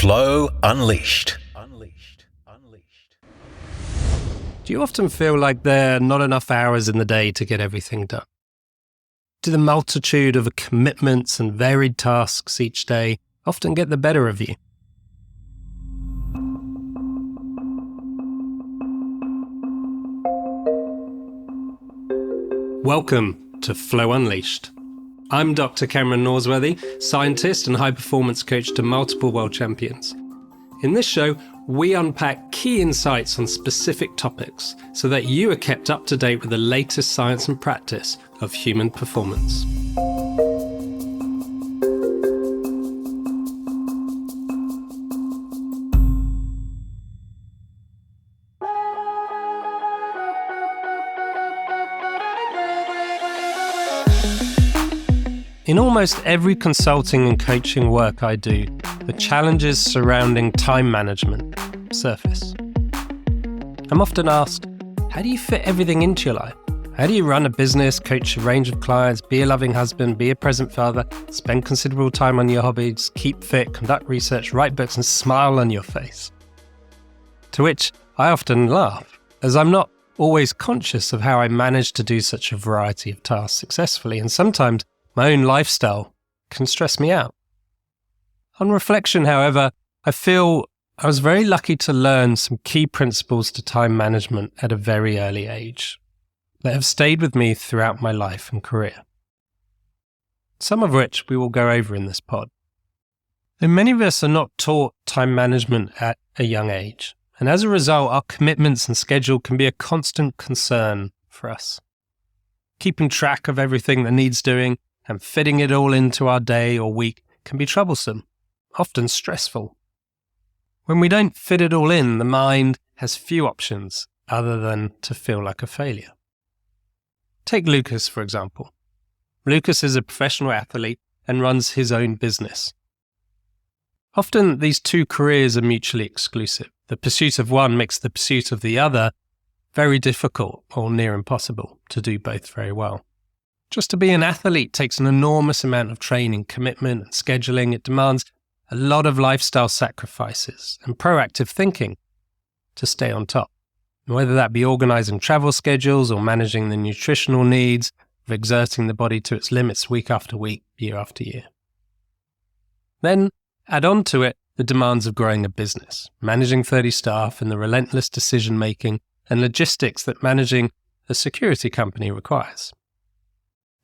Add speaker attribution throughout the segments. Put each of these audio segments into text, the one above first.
Speaker 1: Flow Unleashed.
Speaker 2: Do you often feel like there are not enough hours in the day to get everything done? Do the multitude of commitments and varied tasks each day often get the better of you? Welcome to Flow Unleashed. I'm Dr. Cameron Norsworthy, scientist and high-performance coach to multiple world champions. In this show, we unpack key insights on specific topics so that you are kept up to date with the latest science and practice of human performance. In almost every consulting and coaching work I do, the challenges surrounding time management surface. I'm often asked, how do you fit everything into your life? How do you run a business, coach a range of clients, be a loving husband, be a present father, spend considerable time on your hobbies, keep fit, conduct research, write books, and smile on your face? To which I often laugh, as I'm not always conscious of how I manage to do such a variety of tasks successfully, and sometimes my own lifestyle can stress me out. On reflection, however, I feel I was very lucky to learn some key principles to time management at a very early age that have stayed with me throughout my life and career. Some of which we will go over in this pod. And many of us are not taught time management at a young age, and as a result, our commitments and schedule can be a constant concern for us. Keeping track of everything that needs doing and fitting it all into our day or week can be troublesome, often stressful. When we don't fit it all in, the mind has few options other than to feel like a failure. Take Lucas, for example. Lucas is a professional athlete and runs his own business. Often these two careers are mutually exclusive. The pursuit of one makes the pursuit of the other very difficult or near impossible to do both very well. Just to be an athlete takes an enormous amount of training, commitment, and scheduling. It demands a lot of lifestyle sacrifices and proactive thinking to stay on top, whether that be organizing travel schedules or managing the nutritional needs of exerting the body to its limits week after week, year after year. Then add on to it the demands of growing a business, managing 30 staff, and the relentless decision-making and logistics that managing a security company requires.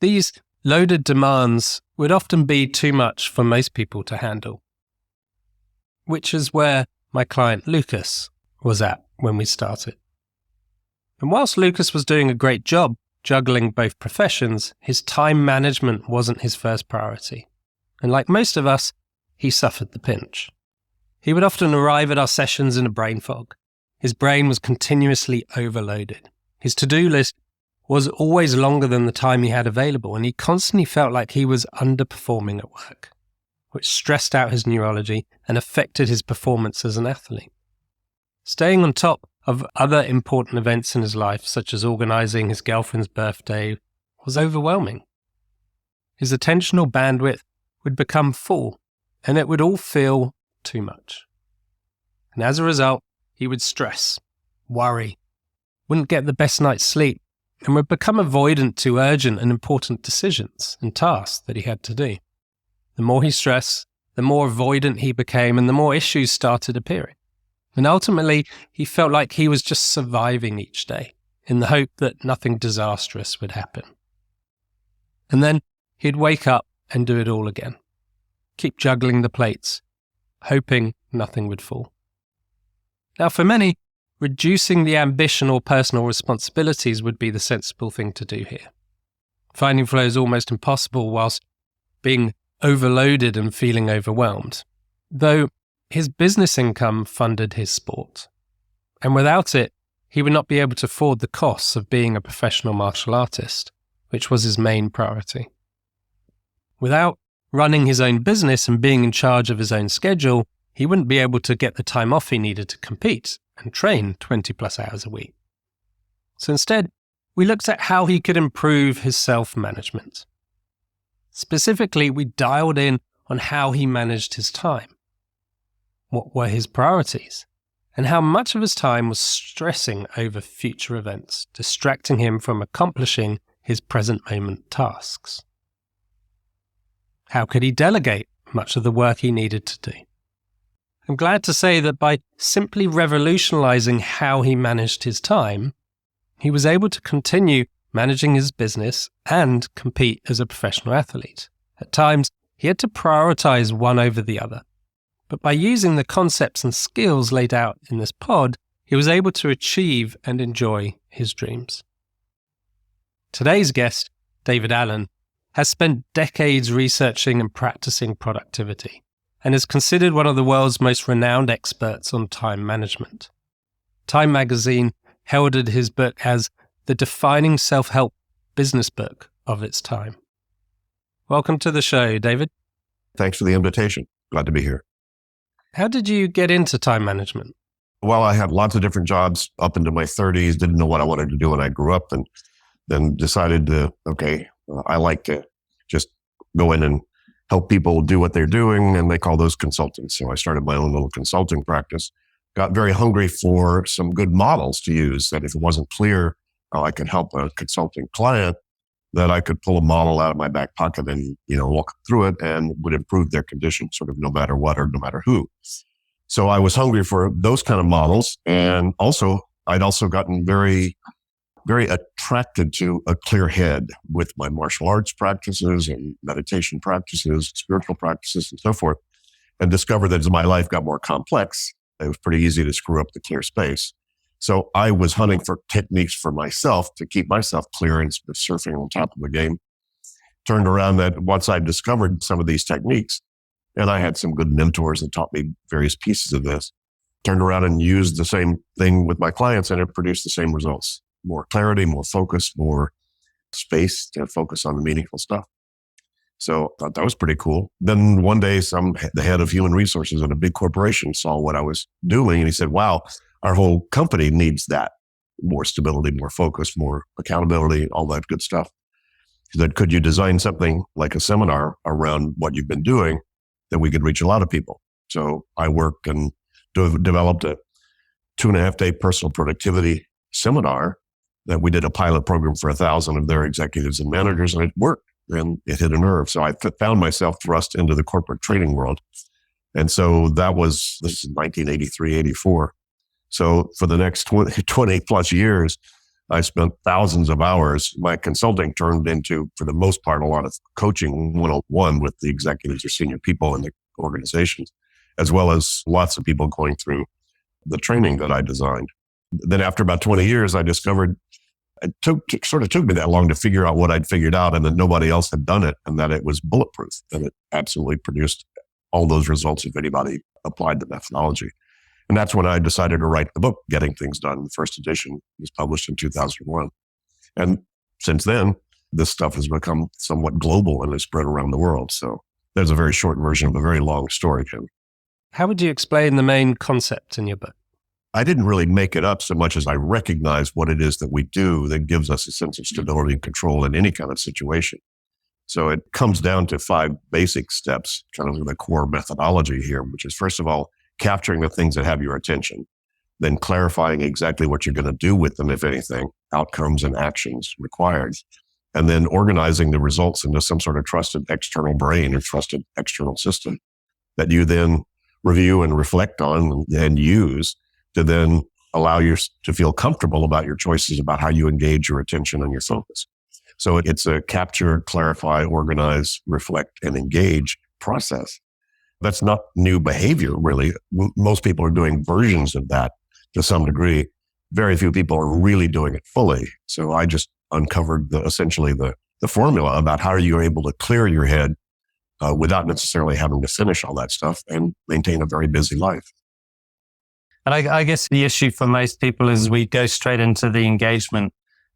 Speaker 2: These loaded demands would often be too much for most people to handle, which is where my client Lucas was at when we started. And whilst Lucas was doing a great job juggling both professions, his time management wasn't his first priority. And like most of us, he suffered the pinch. He would often arrive at our sessions in a brain fog. His brain was continuously overloaded. His to-do list was always longer than the time he had available, and he constantly felt like he was underperforming at work, which stressed out his neurology and affected his performance as an athlete. Staying on top of other important events in his life, such as organizing his girlfriend's birthday, was overwhelming. His attentional bandwidth would become full, and it would all feel too much. And as a result, he would stress, worry, wouldn't get the best night's sleep, and would become avoidant to urgent and important decisions and tasks that he had to do. The more he stressed, the more avoidant he became, and the more issues started appearing. And ultimately, he felt like he was just surviving each day in the hope that nothing disastrous would happen. And then he'd wake up and do it all again. Keep juggling the plates, hoping nothing would fall. Now, for many, reducing the ambition or personal responsibilities would be the sensible thing to do here. Finding flow is almost impossible whilst being overloaded and feeling overwhelmed, though his business income funded his sport. And without it, he would not be able to afford the costs of being a professional martial artist, which was his main priority. Without running his own business and being in charge of his own schedule, he wouldn't be able to get the time off he needed to compete and train 20 plus hours a week. So instead, we looked at how he could improve his self-management. Specifically, we dialed in on how he managed his time. what were his priorities, and how much of his time was stressing over future events, distracting him from accomplishing his present moment tasks. How could he delegate much of the work he needed to do? I'm glad to say that by simply revolutionizing how he managed his time, he was able to continue managing his business and compete as a professional athlete. At times, he had to prioritize one over the other. But by using the concepts and skills laid out in this pod, he was able to achieve and enjoy his dreams. Today's guest, David Allen, has spent decades researching and practicing productivity and is considered one of the world's most renowned experts on time management. Time magazine heralded his book as the defining self-help business book of its time. Welcome to the show, David.
Speaker 1: Thanks for the invitation. Glad to be here.
Speaker 2: How did you get into time management?
Speaker 1: Well, I had lots of different jobs up into my 30s, didn't know what I wanted to do when I grew up, and then decided I like to just go in and help people do what they're doing, and they call those consultants. So I started my own little consulting practice. Got very hungry for some good models to use, that if it wasn't clear how I could help a consulting client, that I could pull a model out of my back pocket and, walk through it and would improve their condition sort of no matter what or no matter who. So I was hungry for those kind of models. And I'd also gotten very, very attracted to a clear head with my martial arts practices and meditation practices, spiritual practices and so forth, and discovered that as my life got more complex, it was pretty easy to screw up the clear space. So I was hunting for techniques for myself to keep myself clear and sort of surfing on top of the game. Turned around that once I discovered some of these techniques, and I had some good mentors that taught me various pieces of this, turned around and used the same thing with my clients, and it produced the same results. More clarity, more focus, more space to focus on the meaningful stuff. So I thought that was pretty cool. Then one day, the head of human resources at a big corporation saw what I was doing, and he said, wow, our whole company needs that. More stability, more focus, more accountability, all that good stuff. He said, could you design something like a seminar around what you've been doing that we could reach a lot of people? So I worked and developed a 2.5-day personal productivity seminar that we did a pilot program for 1,000 of their executives and managers, and it worked, and it hit a nerve. So I found myself thrust into the corporate training world. And so this is 1983, 84. So for the next 20 plus years, I spent thousands of hours. My consulting turned into, for the most part, a lot of coaching one-on-one with the executives or senior people in the organizations, as well as lots of people going through the training that I designed. Then after about 20 years, I discovered it took me that long to figure out what I'd figured out, and that nobody else had done it, and that it was bulletproof, and it absolutely produced all those results if anybody applied the methodology. And that's when I decided to write the book, Getting Things Done. The first edition was published in 2001. And since then, this stuff has become somewhat global and has spread around the world. So there's a very short version of a very long story, Ken.
Speaker 2: How would you explain the main concept in your book?
Speaker 1: I didn't really make it up so much as I recognize what it is that we do that gives us a sense of stability and control in any kind of situation. So it comes down to 5 basic steps, kind of the core methodology here, which is, first of all, capturing the things that have your attention, then clarifying exactly what you're going to do with them, if anything, outcomes and actions required, and then organizing the results into some sort of trusted external brain or trusted external system that you then review and reflect on and use to then allow you to feel comfortable about your choices about how you engage your attention and your focus. So it's a capture, clarify, organize, reflect, and engage process. That's not new behavior, really. Most people are doing versions of that to some degree. Very few people are really doing it fully. So I just uncovered essentially the formula about how you're able to clear your head without necessarily having to finish all that stuff and maintain a very busy life.
Speaker 3: And I guess the issue for most people is we go straight into the engagement.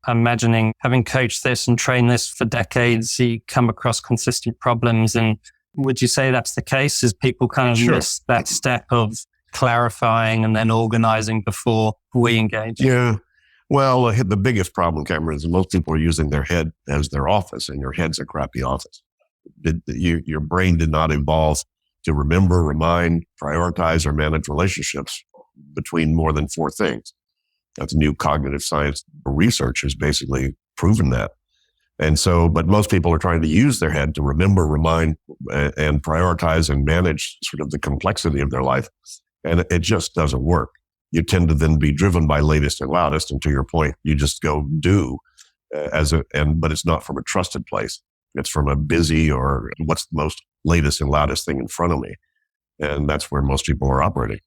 Speaker 3: I'm imagining, having coached this and trained this for decades, you come across consistent problems. And would you say that's the case? Is people kind of miss that step of clarifying and then organizing before we engage?
Speaker 1: Yeah. Well, the biggest problem, Cameron, is most people are using their head as their office, and your head's a crappy office. Your brain did not evolve to remember, remind, prioritize, or manage relationships between more than 4 things. That's new cognitive science research has basically proven that. And so, but most people are trying to use their head to remember, remind, and prioritize and manage sort of the complexity of their life. And it just doesn't work. You tend to then be driven by latest and loudest. And to your point, you just go do but it's not from a trusted place. It's from a busy or what's the most latest and loudest thing in front of me. And that's where most people are operating.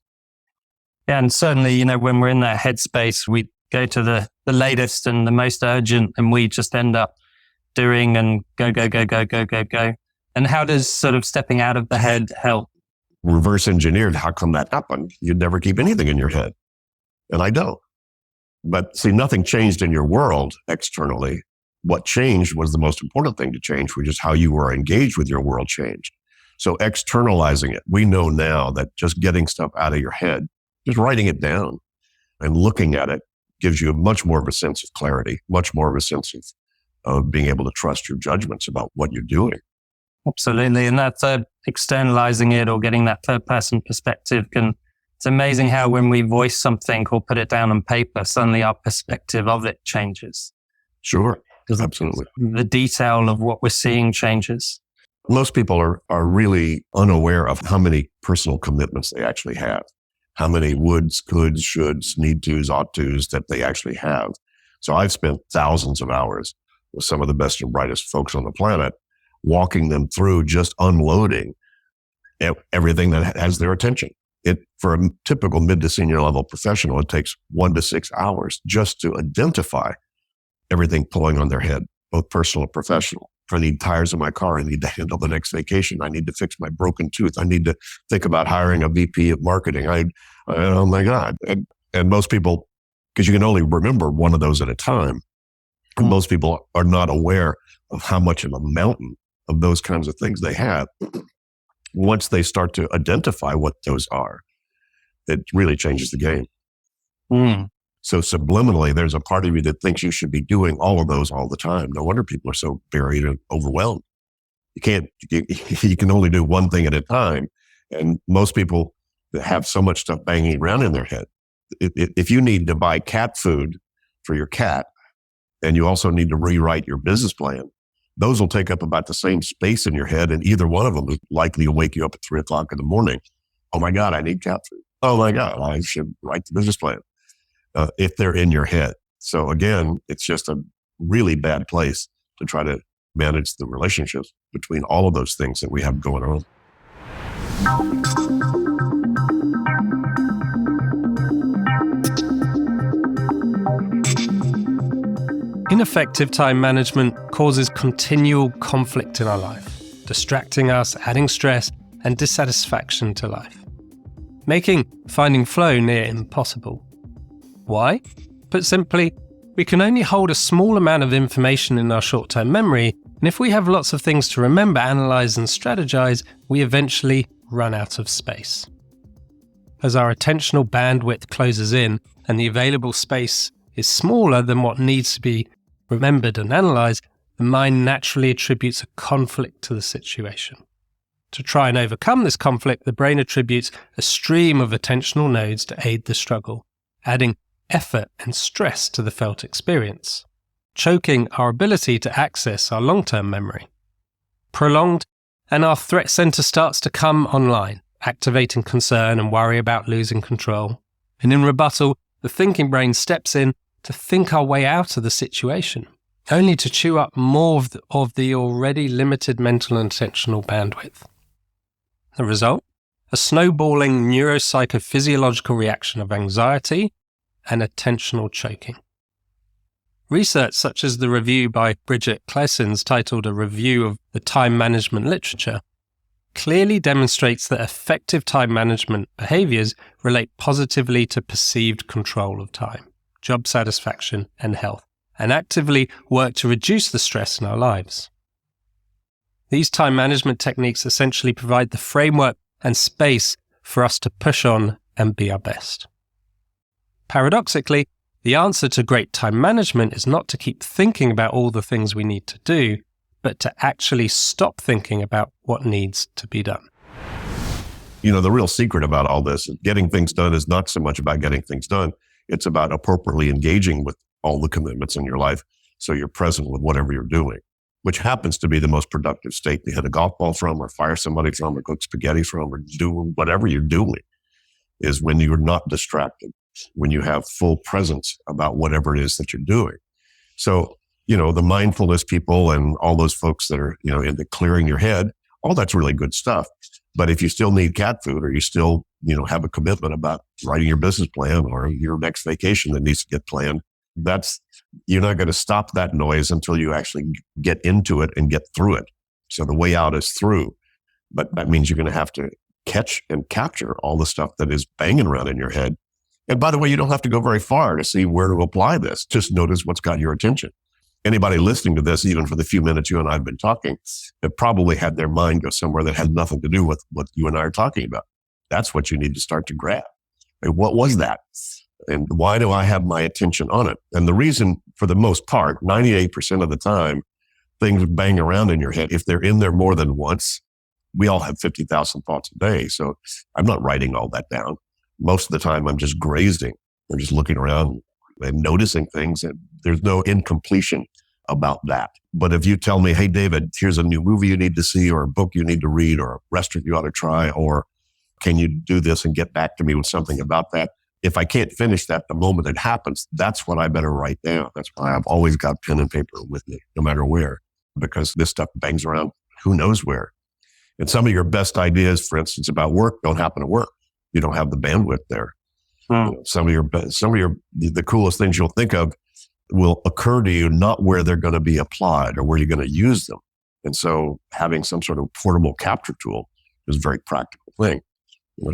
Speaker 3: Yeah, and certainly, when we're in that headspace, we go to the latest and the most urgent, and we just end up doing and go. And how does sort of stepping out of the head help?
Speaker 1: Reverse engineered, how come that happened? You'd never keep anything in your head. And I don't. But see, nothing changed in your world externally. What changed was the most important thing to change, which is how you were engaged with your world changed. So externalizing it, we know now that just getting stuff out of your head, just writing it down and looking at it gives you much more of a sense of clarity, much more of a sense of being able to trust your judgments about what you're doing.
Speaker 3: Absolutely. And that's externalizing it or getting that third person perspective it's amazing how when we voice something or put it down on paper, suddenly our perspective of it changes.
Speaker 1: Sure. Absolutely.
Speaker 3: The detail of what we're seeing changes.
Speaker 1: Most people are really unaware of how many personal commitments they actually have, how many woulds, coulds, shoulds, need tos, ought tos that they actually have. So I've spent thousands of hours with some of the best and brightest folks on the planet, walking them through just unloading everything that has their attention. For a typical mid to senior level professional, it takes 1 to 6 hours just to identify everything pulling on their head, both personal and professional. If I need tires in my car, I need to handle the next vacation. I need to fix my broken tooth. I need to think about hiring a VP of marketing. Oh my God. And most people, because you can only remember one of those at a time, and most people are not aware of how much of a mountain of those kinds of things they have. Once they start to identify what those are, it really changes the game. So subliminally, there's a part of you that thinks you should be doing all of those all the time. No wonder people are so buried and overwhelmed. You can only do one thing at a time. And most people have so much stuff banging around in their head. If you need to buy cat food for your cat, and you also need to rewrite your business plan, those will take up about the same space in your head. And either one of them is likely to wake you up at 3:00 in the morning. Oh my God, I need cat food. Oh my God, I should write the business plan. If they're in your head. So again, it's just a really bad place to try to manage the relationships between all of those things that we have going on.
Speaker 2: Ineffective time management causes continual conflict in our life, distracting us, adding stress and dissatisfaction to life, making finding flow near impossible. Why? Put simply, we can only hold a small amount of information in our short-term memory, and if we have lots of things to remember, analyze, and strategize, we eventually run out of space. As our attentional bandwidth closes in and the available space is smaller than what needs to be remembered and analyzed, the mind naturally attributes a conflict to the situation. To try and overcome this conflict, the brain attributes a stream of attentional nodes to aid the struggle, adding effort and stress to the felt experience, choking our ability to access our long-term memory. Prolonged, and our threat center starts to come online, activating concern and worry about losing control. And in rebuttal, the thinking brain steps in to think our way out of the situation, only to chew up more of the already limited mental and attentional bandwidth. The result? A snowballing neuropsychophysiological reaction of anxiety and attentional choking. Research such as the review by Bridget Claessens titled A Review of the Time Management Literature clearly demonstrates that effective time management behaviors relate positively to perceived control of time, job satisfaction, and health, and actively work to reduce the stress in our lives. These time management techniques essentially provide the framework and space for us to push on and be our best. Paradoxically, the answer to great time management is not to keep thinking about all the things we need to do, but to actually stop thinking about what needs to be done.
Speaker 1: The real secret about all this is getting things done is not so much about getting things done. It's about appropriately engaging with all the commitments in your life so you're present with whatever you're doing, which happens to be the most productive state to hit a golf ball from or fire somebody from or cook spaghetti from or do whatever you're doing, is when you're not distracted, when you have full presence about whatever it is that you're doing. So, the mindfulness people and all those folks that are, into clearing your head, all that's really good stuff. But if you still need cat food or you still, have a commitment about writing your business plan or your next vacation that needs to get planned, you're not going to stop that noise until you actually get into it and get through it. So the way out is through, but that means you're going to have to catch and capture all the stuff that is banging around in your head. And by the way, you don't have to go very far to see where to apply this. Just notice what's got your attention. Anybody listening to this, even for the few minutes you and I have been talking, have probably had their mind go somewhere that had nothing to do with what you and I are talking about. That's what you need to start to grab. And what was that? And why do I have my attention on it? And the reason, for the most part, 98% of the time, things bang around in your head. If they're in there more than once, we all have 50,000 thoughts a day. So I'm not writing all that down. Most of the time, I'm just grazing. I'm just looking around and noticing things. And there's no incompletion about that. But if you tell me, hey, David, here's a new movie you need to see or a book you need to read or a restaurant you ought to try, or can you do this and get back to me with something about that? If I can't finish that the moment it happens, that's what I better write down. That's why I've always got pen and paper with me, no matter where, because this stuff bangs around who knows where. And some of your best ideas, for instance, about work don't happen at work. You don't have the bandwidth there. Some of the coolest things you'll think of will occur to you not where they're going to be applied or where you're going to use them. And so having some sort of portable capture tool is a very practical thing,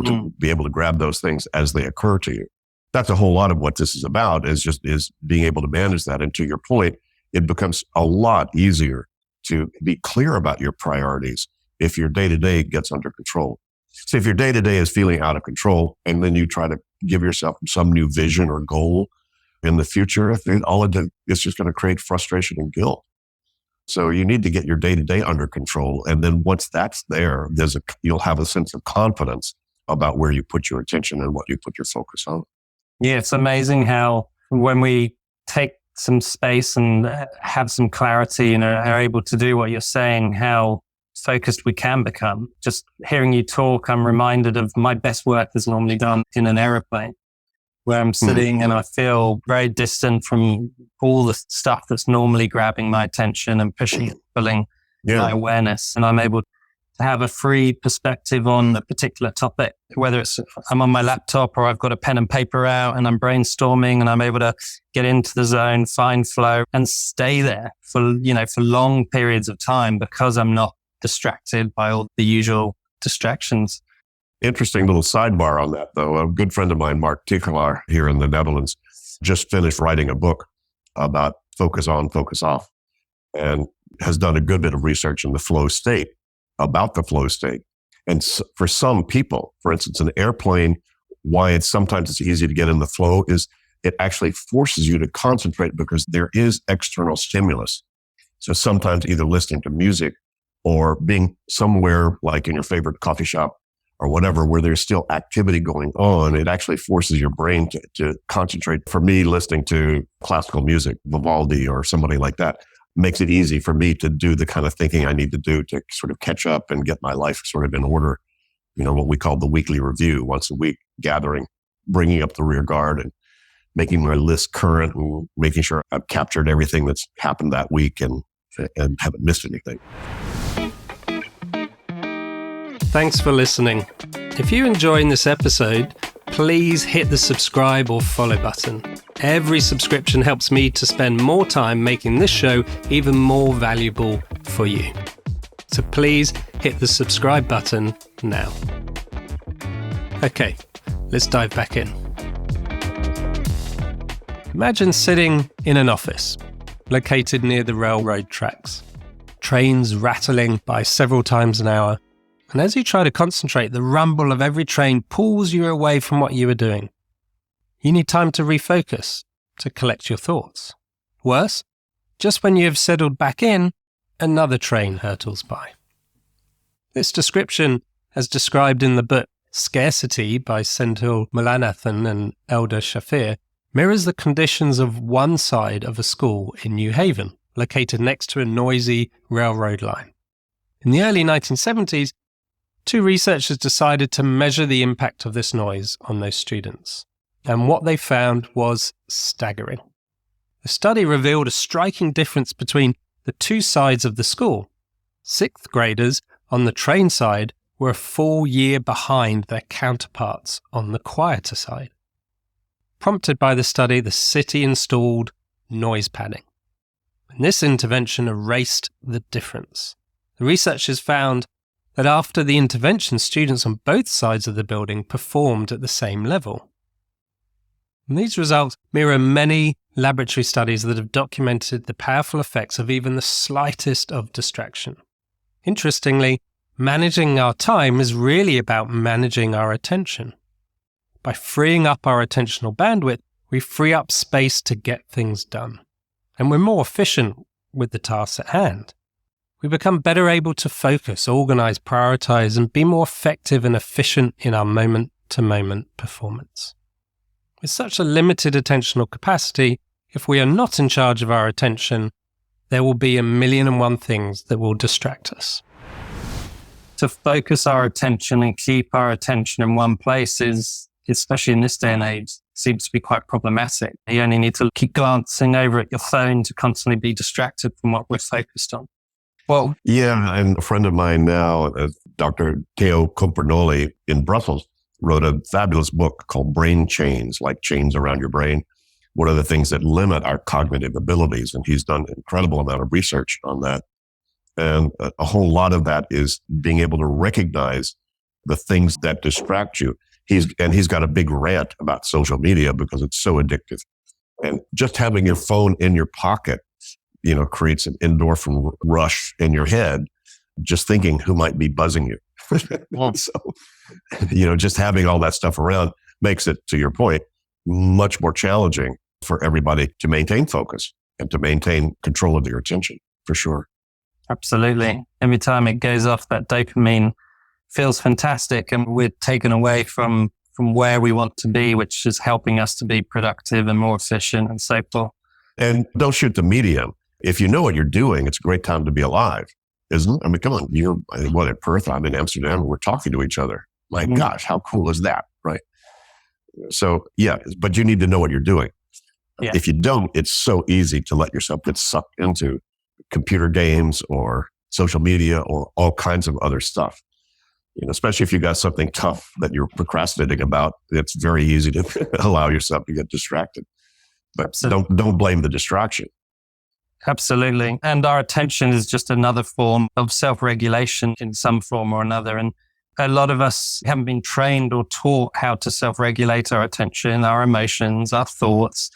Speaker 1: to be able to grab those things as they occur to you. That's a whole lot of what this is about, is being able to manage that. And to your point, it becomes a lot easier to be clear about your priorities if your day-to-day gets under control. So if your day-to-day is feeling out of control and then you try to give yourself some new vision or goal in the future, all it does is just going to create frustration and guilt. So you need to get your day-to-day under control. And then once that's there, you'll have a sense of confidence about where you put your attention and what you put your focus on.
Speaker 3: Yeah, it's amazing how when we take some space and have some clarity and are able to do what you're saying, how focused we can become. Just hearing you talk, I'm reminded of my best work is normally done in an aeroplane, where I'm sitting and I feel very distant from all the stuff that's normally grabbing my attention and pushing and pulling my awareness. And I'm able to have a free perspective on a particular topic, whether it's I'm on my laptop or I've got a pen and paper out and I'm brainstorming, and I'm able to get into the zone, find flow and stay there for long periods of time because I'm not distracted by all the usual distractions.
Speaker 1: Interesting little sidebar on that, though. A good friend of mine, Mark Tichelaar, here in the Netherlands, just finished writing a book about focus on, focus off, and has done a good bit of research in the flow state, about the flow state. And for some people, for instance, an airplane, why sometimes it's easy to get in the flow is it actually forces you to concentrate because there is external stimulus. So sometimes either listening to music or being somewhere like in your favorite coffee shop or whatever, where there's still activity going on, it actually forces your brain to concentrate. For me, listening to classical music, Vivaldi or somebody like that, makes it easy for me to do the kind of thinking I need to do to sort of catch up and get my life sort of in order. What we call the weekly review, once a week gathering, bringing up the rear guard and making my list current and making sure I've captured everything that's happened that week and haven't missed anything.
Speaker 2: Thanks for listening. If you're enjoying this episode, please hit the subscribe or follow button. Every subscription helps me to spend more time making this show even more valuable for you. So please hit the subscribe button now. Okay, let's dive back in. Imagine sitting in an office located near the railroad tracks. Trains rattling by several times an hour. And as you try to concentrate, the rumble of every train pulls you away from what you are doing. You need time to refocus, to collect your thoughts. Worse, just when you have settled back in, another train hurtles by. This description, as described in the book Scarcity by Senthil Mullainathan and Elder Shafir mirrors the conditions of one side of a school in New Haven, located next to a noisy railroad line. In the early 1970s, two researchers decided to measure the impact of this noise on those students, and what they found was staggering. The study revealed a striking difference between the two sides of the school. Sixth graders on the train side were a full year behind their counterparts on the quieter side. Prompted by the study, the city installed noise padding. And this intervention erased the difference. The researchers found that after the intervention, students on both sides of the building performed at the same level. And these results mirror many laboratory studies that have documented the powerful effects of even the slightest of distraction. Interestingly, managing our time is really about managing our attention. By freeing up our attentional bandwidth, we free up space to get things done. And we're more efficient with the tasks at hand. We become better able to focus, organize, prioritize, and be more effective and efficient in our moment-to-moment performance. With such a limited attentional capacity, if we are not in charge of our attention, there will be 1,000,001 things that will distract us.
Speaker 3: To focus our attention and keep our attention in one place is, especially in this day and age, seems to be quite problematic. You only need to keep glancing over at your phone to constantly be distracted from what we're focused on.
Speaker 1: Well, yeah, and a friend of mine now, Dr. Theo Compernoli in Brussels, wrote a fabulous book called Brain Chains, like chains around your brain. What are the things that limit our cognitive abilities? And he's done an incredible amount of research on that. And a whole lot of that is being able to recognize the things that distract you. He's got a big rant about social media because it's so addictive. And just having your phone in your pocket, creates an endorphin rush in your head, just thinking who might be buzzing you. So, just having all that stuff around makes it, to your point, much more challenging for everybody to maintain focus and to maintain control of their attention, for sure.
Speaker 3: Absolutely. Every time it goes off, that dopamine feels fantastic, and we're taken away from where we want to be, which is helping us to be productive and more efficient and so forth.
Speaker 1: And don't shoot the medium. If you know what you're doing, it's a great time to be alive, isn't it? I mean, come on, you're at Perth, I'm in Amsterdam, and we're talking to each other. My gosh, how cool is that, right? So, yeah, but you need to know what you're doing. Yeah. If you don't, it's so easy to let yourself get sucked into computer games or social media or all kinds of other stuff. Especially if you got something tough that you're procrastinating about, it's very easy to allow yourself to get distracted. But don't blame the distraction.
Speaker 3: Absolutely. And our attention is just another form of self-regulation in some form or another. And a lot of us haven't been trained or taught how to self-regulate our attention, our emotions, our thoughts.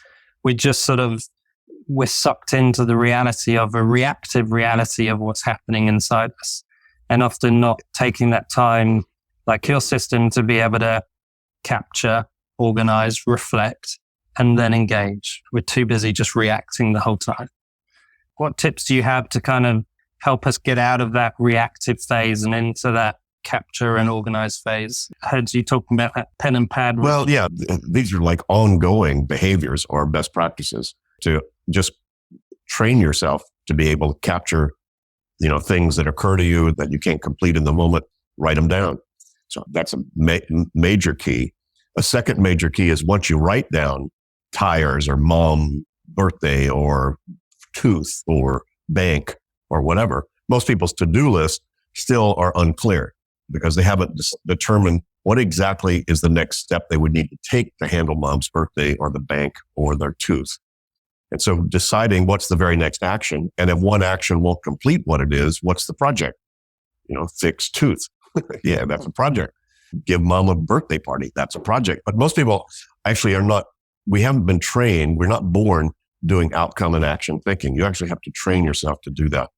Speaker 3: We're sucked into the reality of a reactive reality of what's happening inside us, and often not taking that time, like your system, to be able to capture, organize, reflect, and then engage. We're too busy just reacting the whole time. What tips do you have to kind of help us get out of that reactive phase and into that capture and organize phase? I heard you talking about that pen and pad.
Speaker 1: Well, yeah, these are like ongoing behaviors or best practices to just train yourself to be able to capture, things that occur to you that you can't complete in the moment, write them down. So that's a major key. A second major key is once you write down tires or mom birthday or tooth or bank or whatever, most people's to-do list still are unclear because they haven't determined what exactly is the next step they would need to take to handle mom's birthday or the bank or their tooth. And so deciding what's the very next action, and if one action won't complete what it is, what's the project? Fix tooth. Yeah, that's a project. Give mom a birthday party. That's a project. But most people actually we haven't been trained. We're not born doing outcome and action thinking. You actually have to train yourself to do that.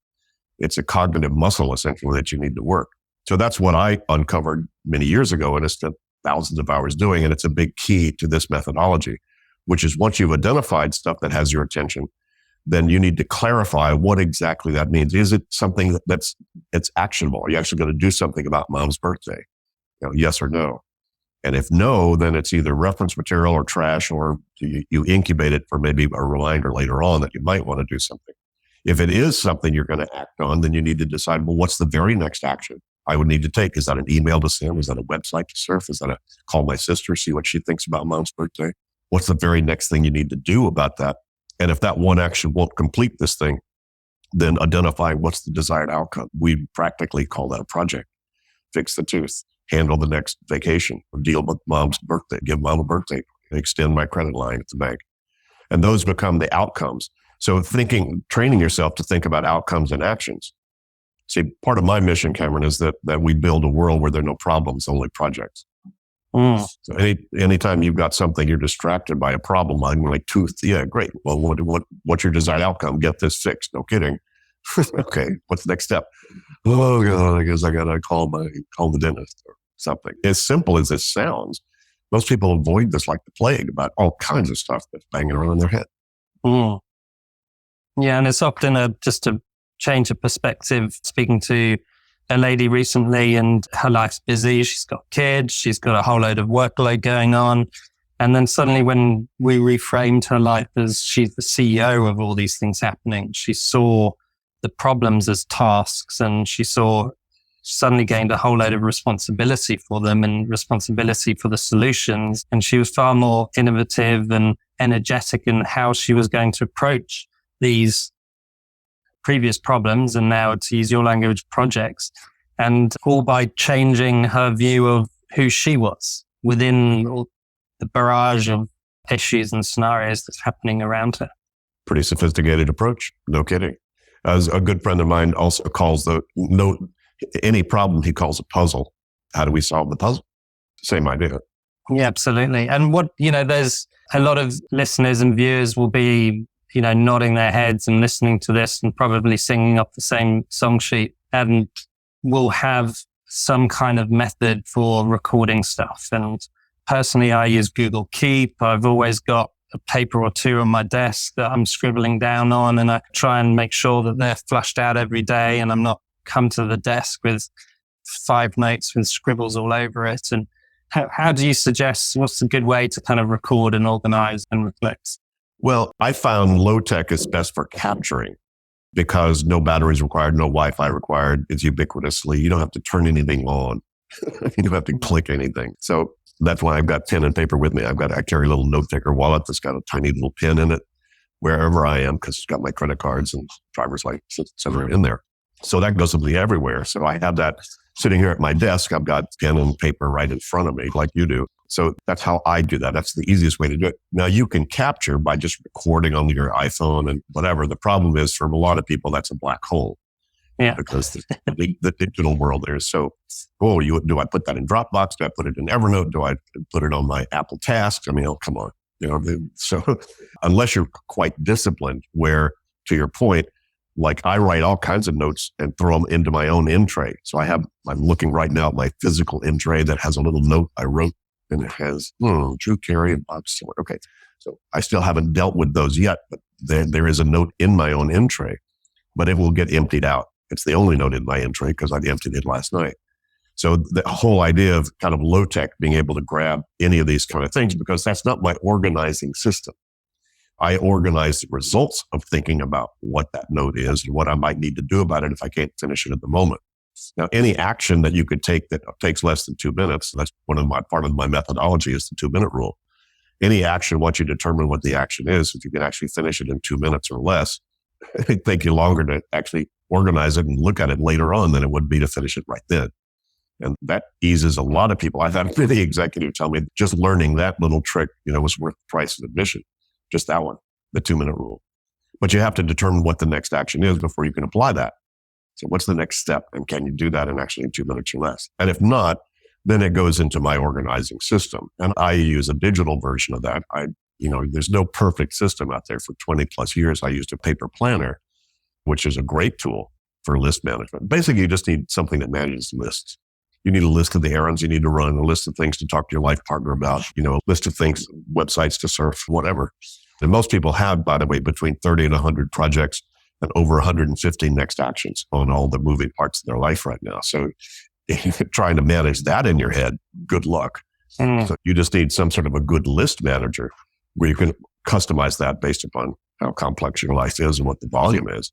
Speaker 1: It's a cognitive muscle, essentially, that you need to work. So that's what I uncovered many years ago, and I spent thousands of hours doing, and it's a big key to this methodology, which is once you've identified stuff that has your attention, then you need to clarify what exactly that means. Is it something it's actionable? Are you actually going to do something about mom's birthday? Yes or no? And if no, then it's either reference material or trash, or you incubate it for maybe a reminder later on that you might want to do something. If it is something you're going to act on, then you need to decide, well, what's the very next action I would need to take? Is that an email to send? Is that a website to surf? Is that a call my sister, see what she thinks about Mom's birthday? What's the very next thing you need to do about that? And if that one action won't complete this thing, then identify what's the desired outcome. We practically call that a project. Fix the tooth, handle the next vacation, or deal with Mom's birthday, give Mom a birthday, extend my credit line at the bank. And those become the outcomes. So training yourself to think about outcomes and actions. See, part of my mission, Cameron, is that we build a world where there are no problems, only projects. So anytime you've got something, you're distracted by a problem line, like tooth. Yeah, great. Well, what's your desired outcome? Get this fixed. No kidding. Okay, what's the next step? Oh God, I guess I gotta call the dentist or something. As simple as this sounds, most people avoid this like the plague about all kinds of stuff that's banging around in their head.
Speaker 3: Yeah, and it's often just a change of perspective. Speaking to a lady recently, and her life's busy. She's got kids. She's got a whole load of workload going on. And then suddenly when we reframed her life as she's the CEO of all these things happening, she saw the problems as tasks, and she suddenly gained a whole load of responsibility for them and responsibility for the solutions. And she was far more innovative and energetic in how she was going to approach these previous problems, and now, to use your language, projects, and all by changing her view of who she was within all the barrage of issues and scenarios that's happening around her.
Speaker 1: Pretty sophisticated approach, no kidding. As a good friend of mine also calls any problem he calls a puzzle. How do we solve the puzzle? Same idea.
Speaker 3: Yeah, absolutely. And there's a lot of listeners and viewers will be nodding their heads and listening to this and probably singing up the same song sheet, and will have some kind of method for recording stuff. And personally, I use Google Keep. I've always got a paper or two on my desk that I'm scribbling down on, and I try and make sure that they're flushed out every day, and I'm not come to the desk with 5 notes with scribbles all over it. And how do you suggest, what's a good way to kind of record and organize and reflect?
Speaker 1: Well, I found low tech is best for capturing, because no batteries required, no Wi-Fi required. It's ubiquitously. You don't have to turn anything on. You don't have to click anything. So that's why I've got pen and paper with me. I carry a little note taker wallet that's got a tiny little pen in it wherever I am, because it's got my credit cards and driver's license, et cetera, in there. So that goes with me everywhere. So I have that sitting here at my desk. I've got pen and paper right in front of me, like you do. So that's how I do that. That's the easiest way to do it. Now, you can capture by just recording on your iPhone and whatever. The problem is, for a lot of people, that's a black hole.
Speaker 3: Yeah.
Speaker 1: Because the digital world there is so, do I put that in Dropbox? Do I put it in Evernote? Do I put it on my Apple Tasks? I mean, come on. So unless you're quite disciplined, where, to your point, like I write all kinds of notes and throw them into my own in tray. So I'm looking right now at my physical in tray that has a little note I wrote, and it has Drew Carey and Bob Stewart. Okay. So I still haven't dealt with those yet, but there is a note in my own in tray, but it will get emptied out. It's the only note in my in tray because I emptied it last night. So the whole idea of kind of low tech, being able to grab any of these kind of things, because that's not my organizing system. I organize the results of thinking about what that note is and what I might need to do about it if I can't finish it at the moment. Now, any action that you could take that takes less than 2 minutes, that's part of my methodology is the 2-minute rule. Any action, once you determine what the action is, if you can actually finish it in 2 minutes or less, it'd take you longer to actually organize it and look at it later on than it would be to finish it right then. And that eases a lot of people. I've had many executives tell me just learning that little trick, was worth the price of admission. Just that one, the 2-minute rule. But you have to determine what the next action is before you can apply that. So what's the next step? And can you do that in actually 2 minutes or less? And if not, then it goes into my organizing system. And I use a digital version of that. There's no perfect system out there. For 20 plus years, I used a paper planner, which is a great tool for list management. Basically, you just need something that manages lists. You need a list of the errands you need to run, a list of things to talk to your life partner about, a list of things, websites to surf, whatever. And most people have, by the way, between 30 and 100 projects and over 150 next actions on all the moving parts of their life right now. So if you're trying to manage that in your head, good luck. So you just need some sort of a good list manager where you can customize that based upon how complex your life is and what the volume is.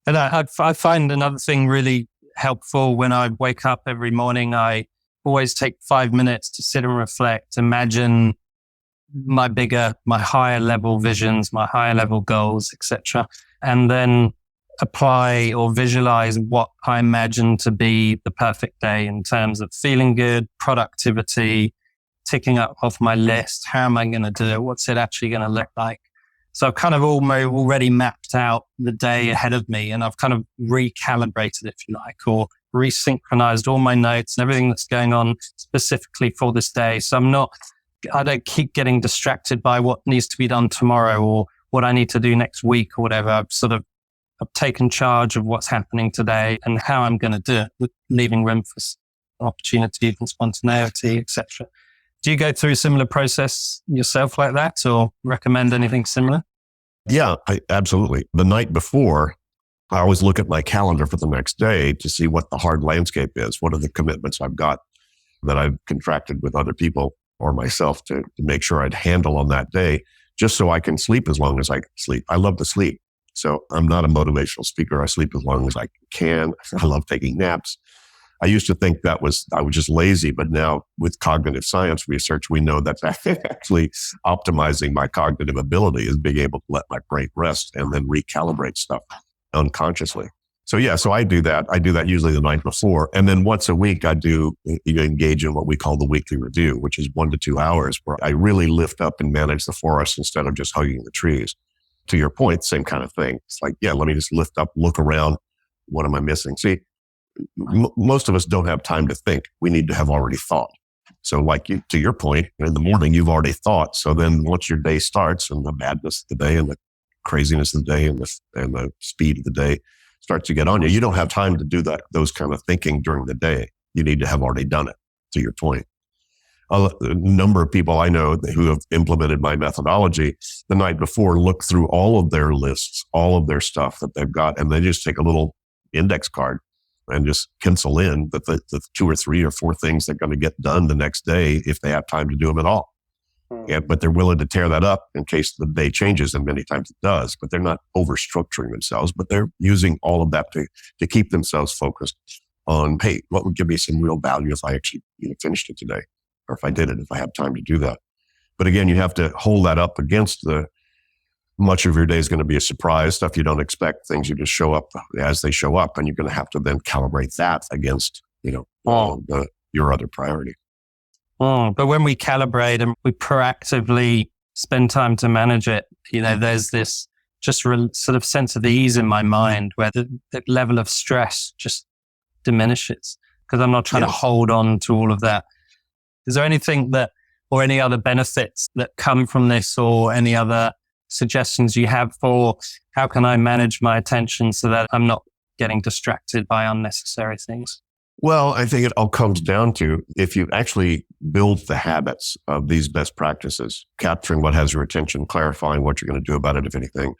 Speaker 3: And I find another thing really helpful when I wake up every morning. I always take 5 minutes to sit and reflect, imagine my higher level visions, my higher level goals, etc. And then apply or visualize what I imagine to be the perfect day in terms of feeling good, productivity, ticking up off my list. How am I going to do it? What's it actually going to look like? So I've kind of already mapped out the day ahead of me, and I've kind of recalibrated, if you like, or resynchronized all my notes and everything that's going on specifically for this day. So I don't keep getting distracted by what needs to be done tomorrow or what I need to do next week or whatever. I've taken charge of what's happening today and how I'm going to do it, with leaving room for opportunity and spontaneity, etc. Do you go through a similar process yourself like that, or recommend anything similar?
Speaker 1: Yeah, absolutely. The night before, I always look at my calendar for the next day to see what the hard landscape is. What are the commitments I've got that I've contracted with other people or myself to make sure I'd handle on that day, just so I can sleep as long as I can sleep. I love to sleep. So I'm not a motivational speaker. I sleep as long as I can. I love taking naps. I used to think I was just lazy, but now with cognitive science research, we know that's actually optimizing my cognitive ability is being able to let my brain rest and then recalibrate stuff unconsciously. So I do that. I do that usually the night before. And then once a week, I engage in what we call the weekly review, which is 1 to 2 hours where I really lift up and manage the forest instead of just hugging the trees. To your point, same kind of thing. It's like, let me just lift up, look around. What am I missing? See, most of us don't have time to think. We need to have already thought. So to your point, in the morning, you've already thought. So then once your day starts and the madness of the day and the craziness of the day and the speed of the day starts to get on you, you don't have time to do those kind of thinking during the day. You need to have already done it, to your point. A number of people I know who have implemented my methodology the night before look through all of their lists, all of their stuff that they've got, and they just take a little index card and just pencil in the 2 or 3 or 4 things they're going to get done the next day if they have time to do them at all. But they're willing to tear that up in case the day changes, and many times it does. But they're not over-structuring themselves, but they're using all of that to keep themselves focused on, hey, what would give me some real value if I actually finished it today, or if I did it, if I have time to do that. But again, you have to hold that up against much of your day is going to be a surprise, stuff you don't expect, things you just show up as they show up, and you're going to have to then calibrate that against, your other priority.
Speaker 3: But when we calibrate and we proactively spend time to manage it, there's this just sort of sense of ease in my mind where the level of stress just diminishes because I'm not trying to hold on to all of that. Is there anything or any other benefits that come from this, or any other suggestions you have for how can I manage my attention so that I'm not getting distracted by unnecessary things?
Speaker 1: Well, I think it all comes down to if you actually build the habits of these best practices, capturing what has your attention, clarifying what you're going to do about it, if anything,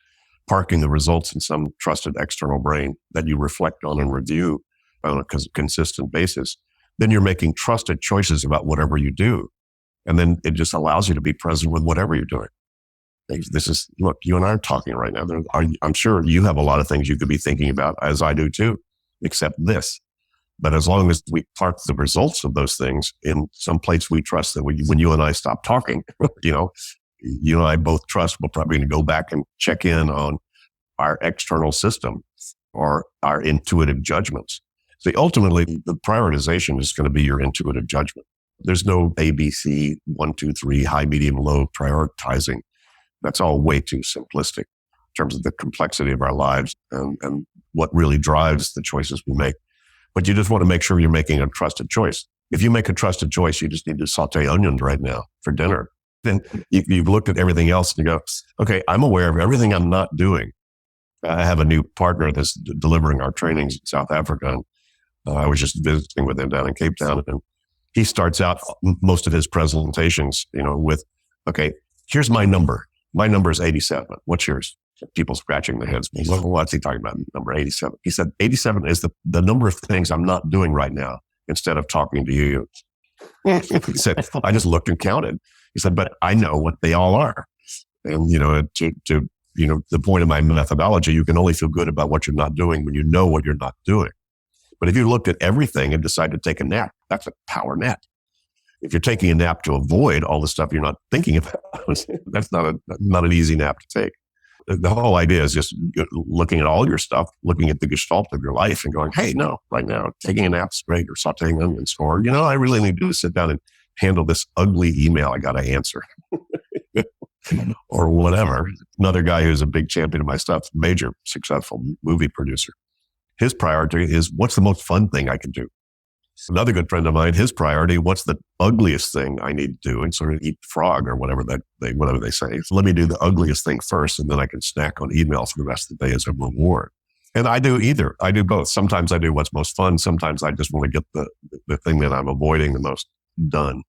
Speaker 1: parking the results in some trusted external brain that you reflect on and review on a consistent basis, then you're making trusted choices about whatever you do. And then it just allows you to be present with whatever you're doing. Look, you and I are talking right now. I'm sure you have a lot of things you could be thinking about, as I do too, except this. But as long as we park the results of those things in some place we trust, that when you and I stop talking, you and I both trust, we're probably going to go back and check in on our external system or our intuitive judgments. So ultimately, the prioritization is going to be your intuitive judgment. There's no ABC, 1, 2, 3, high, medium, low prioritizing. That's all way too simplistic in terms of the complexity of our lives and what really drives the choices we make. But you just want to make sure you're making a trusted choice. If you make a trusted choice, you just need to saute onions right now for dinner. Then you've looked at everything else and you go, okay, I'm aware of everything I'm not doing. I have a new partner that's delivering our trainings in South Africa. And I was just visiting with him down in Cape Town. And he starts out most of his presentations, with, okay, here's my number. My number is 87. What's yours? People scratching their heads. Well, what's he talking about? Number 87. He said, 87 is the number of things I'm not doing right now instead of talking to you. He said, I just looked and counted. He said, but I know what they all are. And, the point of my methodology, you can only feel good about what you're not doing when you know what you're not doing. But if you looked at everything and decided to take a nap, that's a power nap. If you're taking a nap to avoid all the stuff you're not thinking about, that's not an easy nap to take. The whole idea is just looking at all your stuff, looking at the gestalt of your life and going, hey, no, right now, taking a nap's great, or sauteing onions, or, I really need to sit down and handle this ugly email I got to answer. Or whatever. Another guy who's a big champion of my stuff, major successful movie producer. His priority is, what's the most fun thing I can do? Another good friend of mine, his priority, what's the ugliest thing I need to do, and sort of eat frog or whatever they say. So let me do the ugliest thing first, and then I can snack on email for the rest of the day as a reward. And I do either. I do both. Sometimes I do what's most fun. Sometimes I just want to get the thing that I'm avoiding the most done.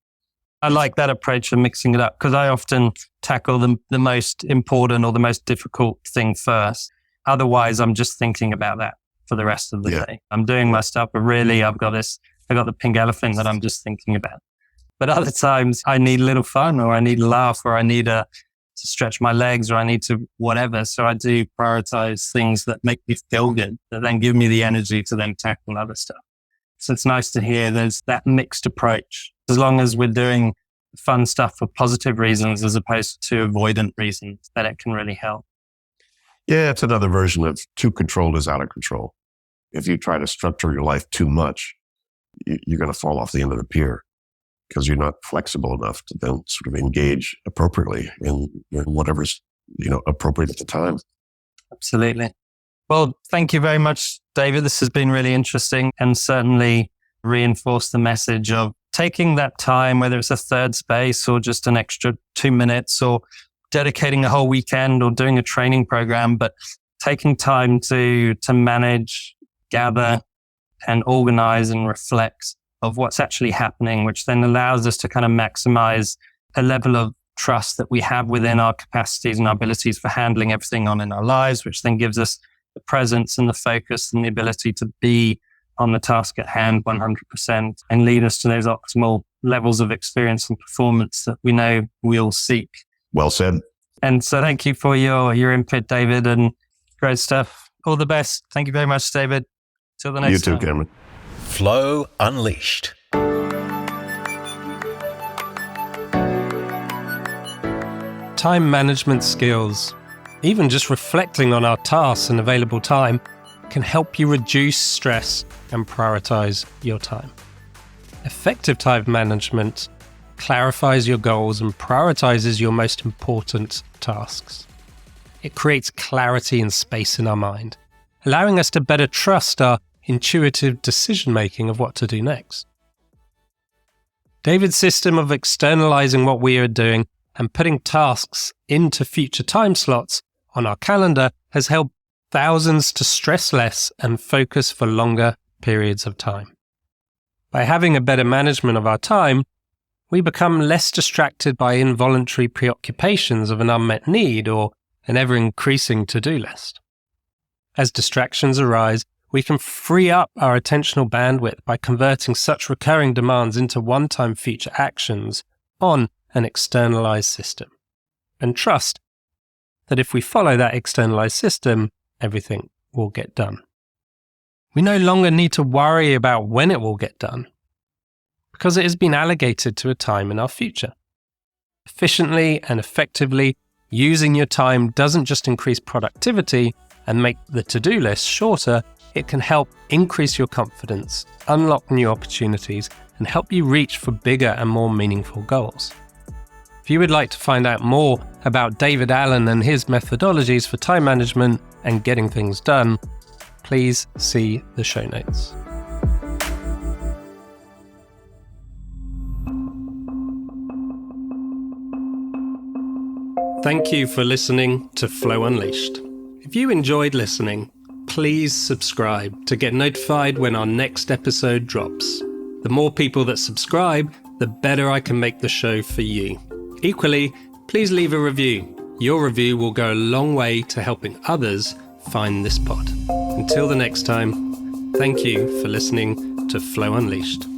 Speaker 3: I like that approach of mixing it up, because I often tackle the most important or the most difficult thing first. Otherwise, I'm just thinking about that for the rest of the day. I'm doing my stuff, but really I've got the pink elephant that I'm just thinking about. But other times I need a little fun, or I need a laugh, or I need to stretch my legs, or I need to whatever. So I do prioritize things that make me feel good, that then give me the energy to then tackle other stuff. So it's nice to hear there's that mixed approach, as long as we're doing fun stuff for positive reasons as opposed to avoidant reasons, that it can really help.
Speaker 1: Yeah, it's another version of too controlled is out of control. If you try to structure your life too much, you're going to fall off the end of the pier, because you're not flexible enough to then sort of engage appropriately in whatever's appropriate at the time.
Speaker 3: Absolutely. Well, thank you very much, David. This has been really interesting, and certainly reinforced the message of taking that time, whether it's a third space or just an extra 2 minutes, or dedicating a whole weekend or doing a training program, but taking time to manage, gather, and organize and reflect of what's actually happening, which then allows us to kind of maximize a level of trust that we have within our capacities and our abilities for handling everything on in our lives, which then gives us the presence and the focus and the ability to be on the task at hand 100% and lead us to those optimal levels of experience and performance that we know we'll seek.
Speaker 1: Well said.
Speaker 3: And so thank you for your input, David, and great stuff. All the best. Thank you very much, David. Till the next time.
Speaker 1: You too, Cameron.
Speaker 4: Flow Unleashed.
Speaker 2: Time management skills, even just reflecting on our tasks and available time, can help you reduce stress and prioritize your time. Effective time management clarifies your goals and prioritizes your most important tasks. It creates clarity and space in our mind, allowing us to better trust our intuitive decision-making of what to do next. David's system of externalizing what we are doing and putting tasks into future time slots on our calendar has helped thousands to stress less and focus for longer periods of time. By having a better management of our time, we become less distracted by involuntary preoccupations of an unmet need or an ever-increasing to-do list. As distractions arise, we can free up our attentional bandwidth by converting such recurring demands into one-time future actions on an externalized system, and trust that if we follow that externalized system, everything will get done. We no longer need to worry about when it will get done, because it has been allocated to a time in our future. Efficiently and effectively using your time doesn't just increase productivity and make the to-do list shorter, it can help increase your confidence, unlock new opportunities, and help you reach for bigger and more meaningful goals. If you would like to find out more about David Allen and his methodologies for time management and getting things done, please see the show notes. Thank you for listening to Flow Unleashed. If you enjoyed listening, please subscribe to get notified when our next episode drops. The more people that subscribe, the better I can make the show for you. Equally, please leave a review. Your review will go a long way to helping others find this pod. Until the next time, thank you for listening to Flow Unleashed.